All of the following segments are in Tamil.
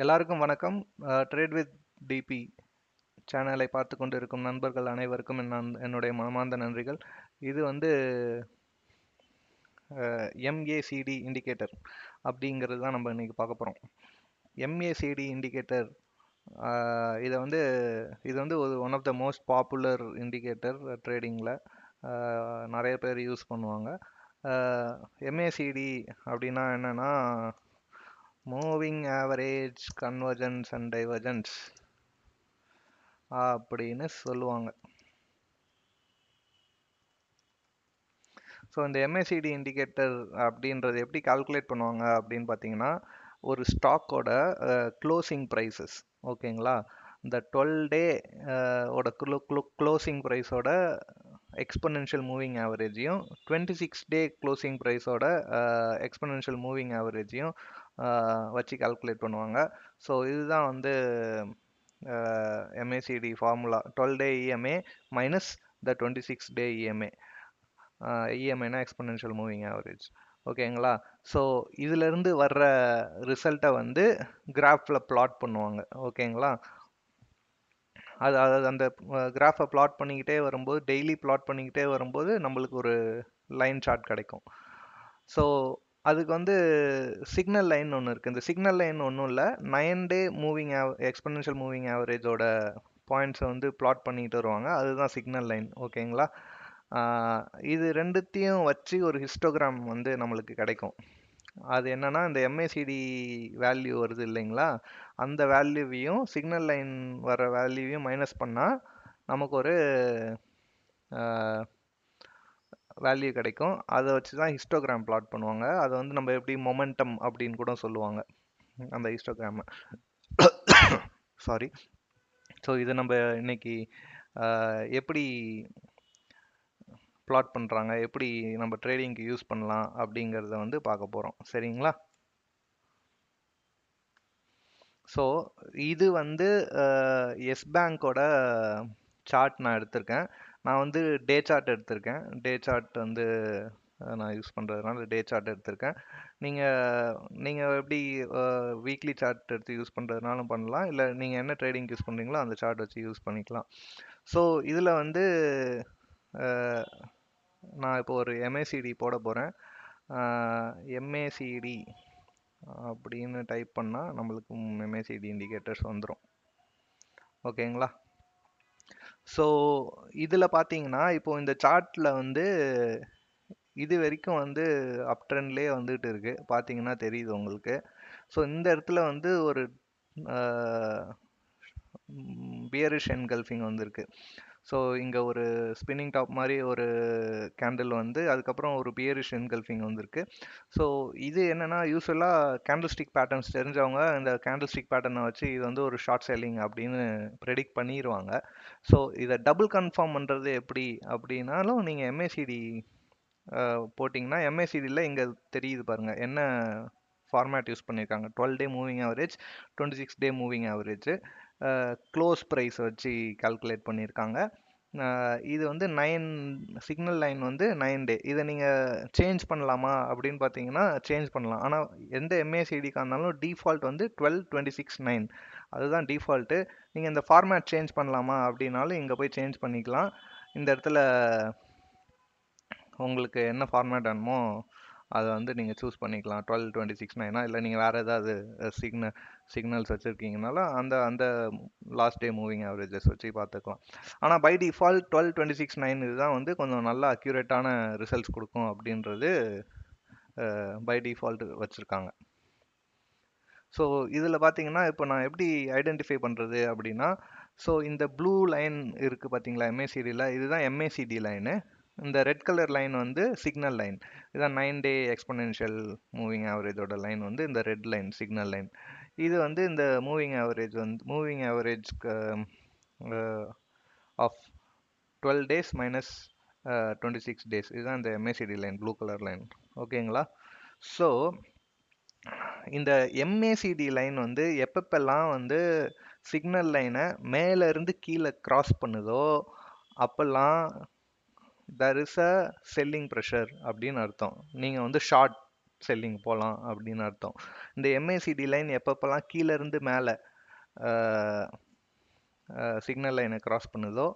எல்லாருக்கும் வணக்கம். ட்ரேட் வித் டிபி சேனலை பார்த்து கொண்டு இருக்கும் நண்பர்கள் அனைவருக்கும் என்னுடைய மனமார்ந்த நன்றிகள். இது வந்து MACD இண்டிகேட்டர் அப்படிங்கிறது தான் நம்ம இன்னைக்கு பார்க்க போகிறோம். MACD இண்டிகேட்டர் இது வந்து one of the most popular indicator ட்ரேடிங்கில் நிறைய பேர் யூஸ் பண்ணுவாங்க. MACD அப்படின்னா என்னன்னா moving average convergence and divergence அப்படின்னு சொல்லுவாங்க. ஸோ இந்த MACD இண்டிகேட்டர் அப்படின்றது எப்படி கால்குலேட் பண்ணுவாங்க அப்படின்னு பார்த்தீங்கன்னா, ஒரு ஸ்டாக்கோட க்ளோசிங் ப்ரைஸஸ், ஓகேங்களா, இந்த 12 டே ஓட க்ளோசிங் ப்ரைஸோட எக்ஸ்பொனென்ஷியல் மூவிங் ஆவரேஜையும் 26 டே க்ளோசிங் ப்ரைஸோட எக்ஸ்பொனென்ஷியல் மூவிங் ஆவரேஜையும் வச்சு கால்குலேட் பண்ணுவாங்க. ஸோ இதுதான் வந்து MACD formula. 12 day EMA minus the 26 day EMA. EMAனா எக்ஸ்பொனென்ஷியல் மூவிங் ஆவரேஜ், ஓகேங்களா. ஸோ இதிலிருந்து வர்ற ரிசல்ட்டை வந்து கிராஃபில் பிளாட் பண்ணுவாங்க, ஓகேங்களா. அது அந்த கிராஃபை பிளாட் பண்ணிக்கிட்டே வரும்போது, டெய்லி பிளாட் பண்ணிக்கிட்டே வரும்போது நம்மளுக்கு ஒரு லைன் சார்ட் கிடைக்கும். ஸோ அதுக்கு வந்து சிக்னல் லைன் ஒன்று இருக்குது. இந்த சிக்னல் லைன் ஒன்றும் இல்லை, 9 டே மூவிங் எக்ஸ்பொனென்ஷியல் மூவிங் ஆவரேஜோட பாயிண்ட்ஸை வந்து பிளாட் பண்ணிட்டு வருவாங்க. அதுதான் சிக்னல் லைன், ஓகேங்களா. இது ரெண்டுத்தையும் வச்சு ஒரு ஹிஸ்டோகிராம் வந்து நம்மளுக்கு கிடைக்கும். அது என்னன்னா, இந்த MACD வேல்யூ வருது இல்லைங்களா, அந்த வேல்யூவையும் சிக்னல் லைன் வர வேல்யூவையும் மைனஸ் பண்ணால் நமக்கு ஒரு வேல்யூ கிடைக்கும். அதை வச்சு தான் ஹிஸ்டோகிராம் பிளாட் பண்ணுவாங்க. அதை வந்து நம்ம எப்படி மொமெண்டம் அப்படின்னு கூட சொல்லுவாங்க அந்த ஹிஸ்டோகிராமை. சாரி. ஸோ இது நம்ம இன்னைக்கு எப்படி பிளாட் பண்ணுறாங்க, எப்படி நம்ம ட்ரேடிங்க்கு யூஸ் பண்ணலாம் அப்படிங்கிறத வந்து பார்க்க போகிறோம், சரிங்களா. ஸோ இது வந்து எஸ் பேங்கோட சார்ட் நான் எடுத்திருக்கேன். நான் வந்து டே சார்ட் எடுத்திருக்கேன். டே சார்ட் வந்து நான் யூஸ் பண்ணுறதுனால டே சார்ட் எடுத்திருக்கேன். நீங்கள் எப்படி வீக்லி சார்ட் எடுத்து யூஸ் பண்ணுறதுனாலும் பண்ணலாம், இல்லை நீங்கள் என்ன ட்ரேடிங் யூஸ் பண்ணுறீங்களோ அந்த சார்ட் வச்சு யூஸ் பண்ணிக்கலாம். ஸோ இதில் வந்து நான் இப்போ ஒரு MACD போட போகிறேன். MACD அப்படின்னு டைப் பண்ணால் நம்மளுக்கு MACD இண்டிகேட்டர்ஸ் வந்துடும், ஓகேங்களா. ஸோ இதில் பார்த்தீங்கன்னா, இப்போ இந்த சார்ட்டில் வந்து இது வரைக்கும் வந்து அப் ட்ரெண்ட்லேயே வந்துட்டு இருக்கு, பார்த்தீங்கன்னா தெரியுது உங்களுக்கு. ஸோ இந்த இடத்துல வந்து ஒரு பியரிஷ் என்கல்ஃபிங் வந்திருக்கு. ஸோ இங்கே ஒரு ஸ்பின்னிங் டாப் மாதிரி ஒரு கேண்டில் வந்து அதுக்கப்புறம் ஒரு பியரிஷ் என்கல்ஃபிங் வந்திருக்கு. ஸோ இது என்னென்னா, யூஸ்வலாக கேண்டில்ஸ்டிக் பேட்டர்ன்ஸ் தெரிஞ்சவங்க இந்த கேண்டில்ஸ்டிக் பேட்டர்னை வச்சு இது வந்து ஒரு ஷார்ட் செல்லிங் அப்படின்னு ப்ரெடிக்ட் பண்ணிடுவாங்க. ஸோ இதை டபுள் கன்ஃபார்ம் பண்ணுறது எப்படி அப்படின்னாலும் நீங்கள் MACD போட்டிங்கன்னா, MACDயில் இங்கே தெரியுது பாருங்கள் என்ன ஃபார்மேட் யூஸ் பண்ணியிருக்காங்க. 12 day moving average, 26 day moving average, close price வச்சு கால்குலேட் பண்ணியிருக்காங்க. இது வந்து 9 சிக்னல் லைன் வந்து 9 டே. இதை நீங்கள் சேஞ்ச் பண்ணலாமா அப்படின்னு பார்த்தீங்கன்னா சேஞ்ச் பண்ணலாம். ஆனால் எந்த MACDக்காக இருந்தாலும் டிஃபால்ட் வந்து 12, 26, 9 அதுதான் டிஃபால்ட்டு. நீங்கள் இந்த ஃபார்மேட் சேஞ்ச் பண்ணலாமா அப்படின்னாலும் இங்கே போய் சேஞ்ச் பண்ணிக்கலாம். இந்த இடத்துல உங்களுக்கு என்ன ஃபார்மேட் வேணுமோ அதை வந்து நீங்கள் சூஸ் பண்ணிக்கலாம். 12, 26, 9 இல்லை நீங்கள் வேறு ஏதாவது சிக்னல்ஸ் வச்சுருக்கீங்கனாலும் அந்த அந்த லாஸ்ட் டே மூவிங் ஆவரேஜஸ் வச்சு பார்த்துக்கலாம். ஆனால் பை டிஃபால்ட் 12, 26, 9 இதுதான் வந்து கொஞ்சம் நல்லா அக்யூரேட்டான ரிசல்ட்ஸ் கொடுக்கும் அப்படின்றது பை டிஃபால்ட் வச்சுருக்காங்க. ஸோ இதில் பார்த்தீங்கன்னா, இப்போ நான் எப்படி ஐடென்டிஃபை பண்ணுறது அப்படின்னா, ஸோ இந்த ப்ளூ லைன் இருக்குது பார்த்தீங்களா MACDயில், இதுதான் MACD லைனு. இந்த ரெட் கலர் லைன் வந்து சிக்னல் லைன். இதான் 9 டே எக்ஸ்பொனென்ஷியல் மூவிங் ஆவரேஜோட லைன் வந்து இந்த ரெட் லைன் சிக்னல் லைன். இது வந்து இந்த moving average of 12 days minus 26 days. இதுதான் இந்த MACD line, blue colour line, ஓகேங்களா. ஸோ இந்த MACD லைன் வந்து எப்பப்பெல்லாம் வந்து சிக்னல் லைனை மேலே இருந்து கீழே கிராஸ் பண்ணுதோ அப்பெல்லாம் there is a selling pressure அப்படின்னு அர்த்தம். நீங்கள் வந்து ஷார்ட் செல்லிங் போகலாம் அப்படின்னு அர்த்தம். இந்த MACD லைன் எப்பப்பெல்லாம் கீழே இருந்து மேலே சிக்னல் லைனை கிராஸ் பண்ணுதோ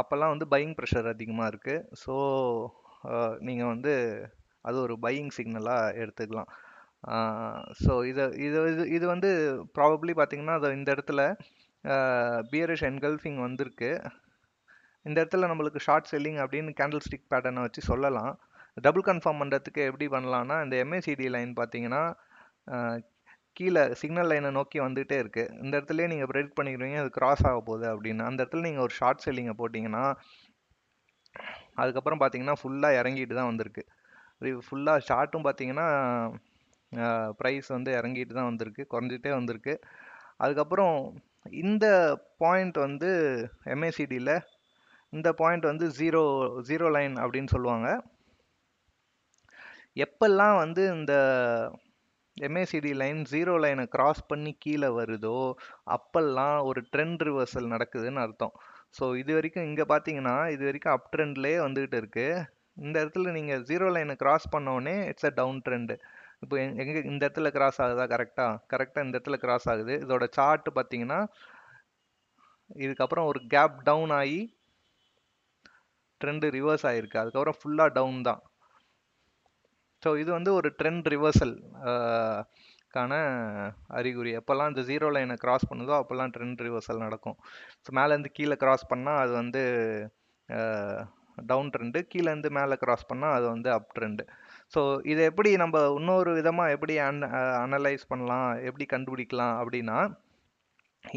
அப்போல்லாம் வந்து பையிங் ப்ரெஷர் அதிகமாக இருக்குது. ஸோ நீங்கள் வந்து அது ஒரு பையிங் சிக்னலாக எடுத்துக்கலாம். ஸோ இதை இது இது இது வந்து ப்ராபப்ளி பார்த்தீங்கன்னா அது இந்த இடத்துல பியரிஷ் என்கல்ஃபிங் வந்திருக்கு. இந்த இடத்துல நம்மளுக்கு ஷார்ட் செல்லிங் அப்படின்னு கேண்டில் ஸ்டிக் பேட்டர்னை வச்சு சொல்லலாம். டபுள் கன்ஃபார்ம் பண்ணுறதுக்கு எப்படி பண்ணலான்னா, இந்த MACD லைன் பார்த்தீங்கன்னா கீழே சிக்னல் லைனை நோக்கி வந்துகிட்டே இருக்குது. இந்த இடத்துலயே நீங்கள் ப்ரெடிக்ட் பண்ணிக்கிறீங்க அது கிராஸ் ஆக போகுது அப்படின்னு. அந்த இடத்துல நீங்கள் ஒரு ஷார்ட் செல்லிங்கை போட்டிங்கன்னா அதுக்கப்புறம் பார்த்தீங்கன்னா ஃபுல்லாக இறங்கிட்டு தான் வந்திருக்கு. ஃபுல்லாக ஷார்ட்டும் பார்த்தீங்கன்னா ப்ரைஸ் வந்து இறங்கிட்டு தான் வந்திருக்கு, குறைஞ்சிட்டே வந்திருக்கு. அதுக்கப்புறம் இந்த பாயிண்ட் வந்து MACDயில் இந்த பாயிண்ட் வந்து ஜீரோ லைன் அப்படின்னு சொல்லுவாங்க. எப்பெல்லாம் வந்து இந்த MACD லைன் ஜீரோ லைனை கிராஸ் பண்ணி கீழே வருதோ அப்பெல்லாம் ஒரு ட்ரெண்ட் ரிவர்சல் நடக்குதுன்னு அர்த்தம். ஸோ இது வரைக்கும் இங்கே பார்த்தீங்கன்னா இது வரைக்கும் அப் ட்ரெண்ட்லேயே வந்துகிட்டு இருக்கு. இந்த இடத்துல நீங்கள் ஜீரோ லைனை கிராஸ் பண்ணோடனே இட்ஸ் அ டவுன் ட்ரெண்டு. இப்போ எங்கே இந்த இடத்துல கிராஸ் ஆகுதா? கரெக்டாக இந்த இடத்துல கிராஸ் ஆகுது. இதோட சார்ட் பார்த்தீங்கன்னா இதுக்கப்புறம் ஒரு கேப் டவுன் ஆகி ட்ரெண்டு ரிவர்ஸ் ஆகிருக்கு. அதுக்கப்புறம் ஃபுல்லாக டவுன் தான். ஸோ இது வந்து ஒரு ட்ரெண்ட் ரிவர்சல் கான அறிகுறி. எப்போல்லாம் இந்த ஜீரோ லைனை கிராஸ் பண்ணுதோ அப்போல்லாம் ட்ரெண்ட் ரிவர்சல் நடக்கும். ஸோ மேலேருந்து கீழே கிராஸ் பண்ணால் அது வந்து டவுன் ட்ரெண்டு, கீழேருந்து மேலே கிராஸ் பண்ணால் அது வந்து அப் ட்ரெண்டு. ஸோ இதை எப்படி நம்ம இன்னொரு விதமாக எப்படி அனலைஸ் பண்ணலாம், எப்படி கண்டுபிடிக்கலாம் அப்படின்னா,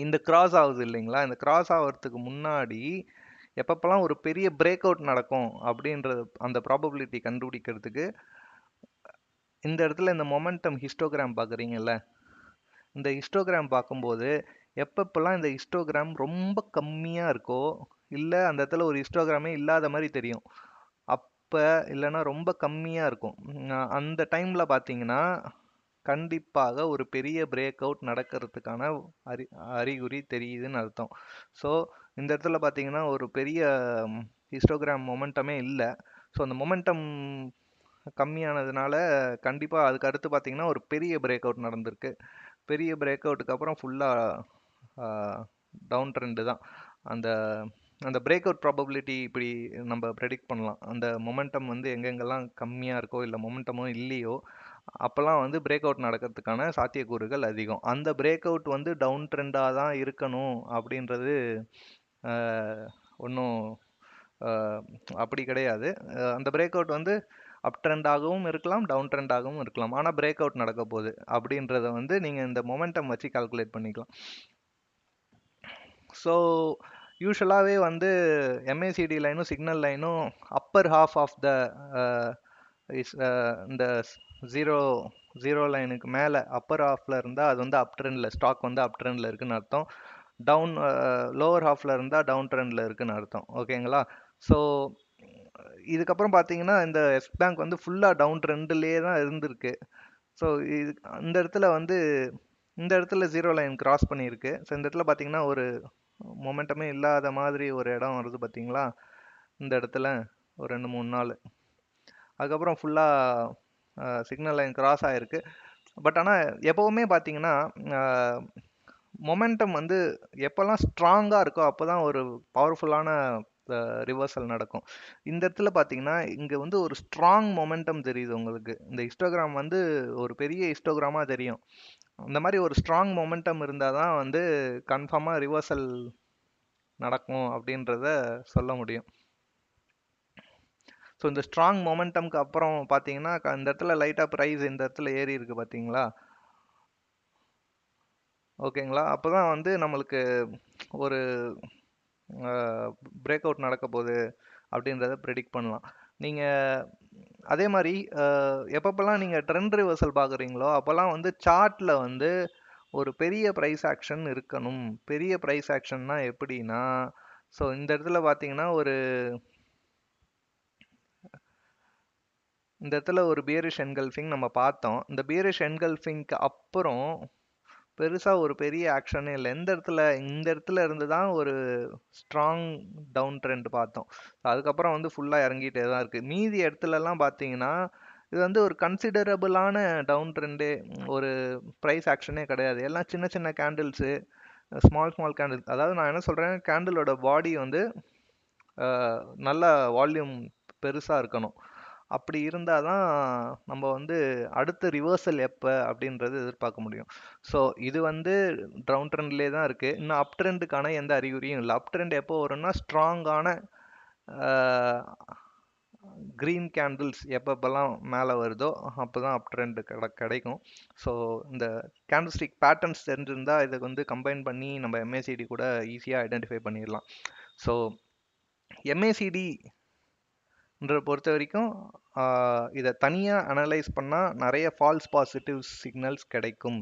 இந்த கிராஸ் ஆகுது இல்லைங்களா, இந்த கிராஸ் ஆகிறதுக்கு முன்னாடி எப்பப்பெல்லாம் ஒரு பெரிய பிரேக் அவுட் நடக்கும் அப்படின்றது அந்த ப்ராபபிலிட்டி கண்டுபிடிக்கிறதுக்கு இந்த இடத்துல இந்த மொமெண்டம் ஹிஸ்டோகிராம் பார்க்குறீங்கல்ல, இந்த ஹிஸ்டோகிராம் பார்க்கும்போது எப்பப்பெல்லாம் இந்த ஹிஸ்டோகிராம் ரொம்ப கம்மியாக இருக்கோ, இல்லை அந்த இடத்துல ஒரு ஹிஸ்டோகிராமே இல்லாத மாதிரி தெரியும், அப்போ இல்லைன்னா ரொம்ப கம்மியாக இருக்கும், அந்த டைமில் பார்த்தீங்கன்னா கண்டிப்பாக ஒரு பெரிய பிரேக் அவுட் நடக்கிறதுக்கான அறிகுறி தெரியுதுன்னு அர்த்தம். ஸோ இந்த இடத்துல பார்த்தீங்கன்னா ஒரு பெரிய ஹிஸ்டோகிராம் மொமெண்டமே இல்லை. ஸோ அந்த மொமெண்டம் கம்மியானதுனால கண்டிப்பாக அதுக்கு அடுத்து பார்த்தீங்கன்னா ஒரு பெரிய பிரேக் அவுட் நடந்திருக்கு. பெரிய பிரேக் அவுட்டுக்கு அப்புறம் ஃபுல்லாக டவுன் ட்ரெண்டு தான். அந்த அந்த பிரேக் அவுட் ப்ராபபிலிட்டி இப்படி நம்ம ப்ரெடிக்ட் பண்ணலாம். அந்த மொமெண்டம் வந்து எங்கெங்கெல்லாம் கம்மியாக இருக்கோ இல்லை மொமெண்டமோ இல்லையோ அப்போல்லாம் வந்து பிரேக் அவுட் நடக்கிறதுக்கான சாத்தியக்கூறுகள் அதிகம். அந்த பிரேக் அவுட் வந்து டவுன் ட்ரெண்டாக தான் இருக்கணும் அப்படின்றது ஒன்றும் அப்படி கிடையாது. அந்த பிரேக் அவுட் வந்து அப் ட்ரெண்டாகவும் இருக்கலாம், டவுன் ட்ரெண்டாகவும் இருக்கலாம். ஆனால் பிரேக் அவுட் நடக்க போகுது அப்படின்றத வந்து நீங்கள் இந்த மொமெண்டம் வச்சு கால்குலேட் பண்ணிக்கலாம். ஸோ யூஸ்வலாகவே வந்து MACD லைனும் சிக்னல் லைனும் அப்பர் ஹாஃப் ஆஃப் த இந்த ஜீரோ லைனுக்கு மேலே அப்பர் ஹாஃபில் இருந்தால் அது வந்து அப் ட்ரெண்டில், ஸ்டாக் வந்து அப் ட்ரெண்டில் இருக்குன்னு அர்த்தம். டவுன் லோவர் ஹாஃபில் இருந்தால் டவுன் ட்ரெண்டில் இருக்குன்னு அர்த்தம். ஓகேங்களா? ஸோ இதுக்கப்புறம் பார்த்தீங்கன்னா இந்த எஸ் பேங்க் வந்து ஃபுல்லாக டவுன் ட்ரெண்ட்லேயே தான் இருந்திருக்கு. ஸோ இது இந்த இடத்துல வந்து இந்த இடத்துல ஜீரோ லைன் கிராஸ் பண்ணியிருக்கு. ஸோ இந்த இடத்துல பார்த்தீங்கன்னா ஒரு மொமெண்டமே இல்லாத மாதிரி ஒரு இடம் வருது பார்த்தீங்களா, இந்த இடத்துல ஒரு 2-3 நாள். அதுக்கப்புறம் ஃபுல்லாக சிக்னல் லைன் கிராஸ் ஆகிருக்கு. பட் ஆனால் எப்போவுமே பார்த்தீங்கன்னா மொமெண்டம் வந்து எப்போல்லாம் ஸ்ட்ராங்காக இருக்கோ அப்போ தான் ஒரு பவர்ஃபுல்லான ரிவர்சல் நடக்கும். இந்த இடத்துல பார்த்தீங்கன்னா இங்கே வந்து ஒரு ஸ்ட்ராங் மொமெண்டம் தெரியுது உங்களுக்கு. இந்த ஹிஸ்டோகிராம் வந்து ஒரு பெரிய ஹிஸ்டோகிராமாக தெரியும். இந்த மாதிரி ஒரு ஸ்ட்ராங் மொமெண்டம் இருந்தால் தான் வந்து கன்ஃபார்மாக ரிவர்சல் நடக்கும் அப்படின்றத சொல்ல முடியும். ஸோ இந்த ஸ்ட்ராங் மொமெண்டம்க்கு அப்புறம் பார்த்தீங்கன்னா இந்த இடத்துல லைட்டாக ப்ரைஸ் இந்த இடத்துல ஏறி இருக்கு பார்த்தீங்களா, ஓகேங்களா? அப்போ தான் வந்து நம்மளுக்கு ஒரு பிரேக் அவுட் நடக்க போகுது அப்படின்றத ப்ரெடிக்ட் பண்ணலாம். நீங்கள் அதே மாதிரி எப்பப்பெல்லாம் நீங்கள் ட்ரெண்ட் ரிவர்சல் பார்க்குறீங்களோ அப்போல்லாம் வந்து சார்ட்டில் வந்து ஒரு பெரிய ப்ரைஸ் ஆக்ஷன் இருக்கணும். பெரிய ப்ரைஸ் ஆக்ஷன்னா எப்படின்னா, ஸோ இந்த இடத்துல பார்த்தீங்கன்னா இந்த இடத்துல ஒரு பியரிஷ் என்கல்ஃபிங் நம்ம பார்த்தோம். இந்த பியரிஷ் என்கல்ஃபிங்க்கு அப்புறம் பெருசாக ஒரு பெரிய ஆக்ஷனே இல்லை. இந்த இடத்துல இருந்து தான் ஒரு ஸ்ட்ராங் டவுன் ட்ரெண்ட் பார்த்தோம். அதுக்கப்புறம் வந்து ஃபுல்லாக இறங்கிட்டே தான் இருக்குது. மீதி இடத்துலலாம் பார்த்தீங்கன்னா இது வந்து ஒரு கன்சிடரபிளான டவுன் ட்ரெண்டே, ஒரு ப்ரைஸ் ஆக்ஷனே கிடையாது. எல்லாம் சின்ன சின்ன கேண்டில்ஸு, ஸ்மால் கேண்டில். அதாவது நான் என்ன சொல்கிறேன், கேண்டிலோட பாடி வந்து நல்ல வால்யூம் பெருசாக இருக்கணும். அப்படி இருந்தால் தான் நம்ம வந்து அடுத்த ரிவர்சல் எப்போ அப்படின்றது எதிர்பார்க்க முடியும். ஸோ இது வந்து டவுன் ட்ரெண்ட்லேயே தான் இருக்குது. இன்னும் அப் ட்ரெண்டுக்கான எந்த அறிகுறியும் இல்லை. அப் ட்ரெண்ட் எப்போ வரும்னா ஸ்ட்ராங்கான க்ரீன் கேண்டில்ஸ் எப்பப்பெல்லாம் மேலே வருதோ அப்போ தான் அப் ட்ரெண்ட் கிடைக்கும். ஸோ இந்த கேண்டில்ஸ்டிக் பேட்டர்ன்ஸ் தெரிஞ்சிருந்தால் இதை வந்து கம்பைன் பண்ணி நம்ம MACD கூட ஈஸியாக ஐடென்டிஃபை பண்ணிடலாம். ஸோ MACD பொறுத்த வரைக்கும் இதை தனியாக அனலைஸ் பண்ணால் நிறைய ஃபால்ஸ் பாசிட்டிவ் சிக்னல்ஸ் கிடைக்கும்.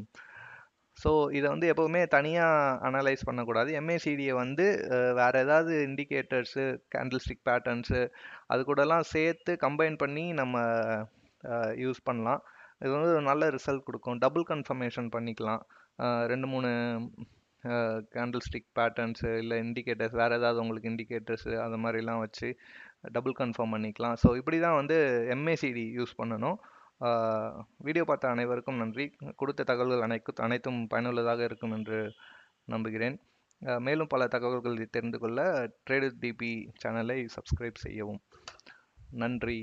ஸோ இதை வந்து எப்போவுமே தனியாக அனலைஸ் பண்ணக்கூடாது. MACDயை வந்து வேறு ஏதாவது இண்டிகேட்டர்ஸு, கேண்டில்ஸ்டிக் பேட்டர்ன்ஸு அது கூடலாம் சேர்த்து கம்பைன் பண்ணி நம்ம யூஸ் பண்ணலாம். இது வந்து ஒரு நல்ல ரிசல்ட் கொடுக்கும். டபுள் கன்ஃபர்மேஷன் பண்ணிக்கலாம். 2-3 கேண்டில்ஸ்டிக் பேட்டர்ன்ஸு இல்லை இண்டிகேட்டர்ஸ், வேறு ஏதாவது உங்களுக்கு இண்டிகேட்டர்ஸு அந்த மாதிரிலாம் வச்சு டபுள் கன்ஃபார்ம் பண்ணிக்கலாம். ஸோ இப்படி தான் வந்து MACD யூஸ் பண்ணணும். வீடியோ பார்த்த அனைவருக்கும் நன்றி. கொடுத்த தகவல்கள் அனைத்தும் பயனுள்ளதாக இருக்கும் என்று நம்புகிறேன். மேலும் பல தகவல்களை தெரிந்து கொள்ள ட்ரேட் வித் டிபி சேனலை சப்ஸ்கிரைப் செய்யவும். நன்றி.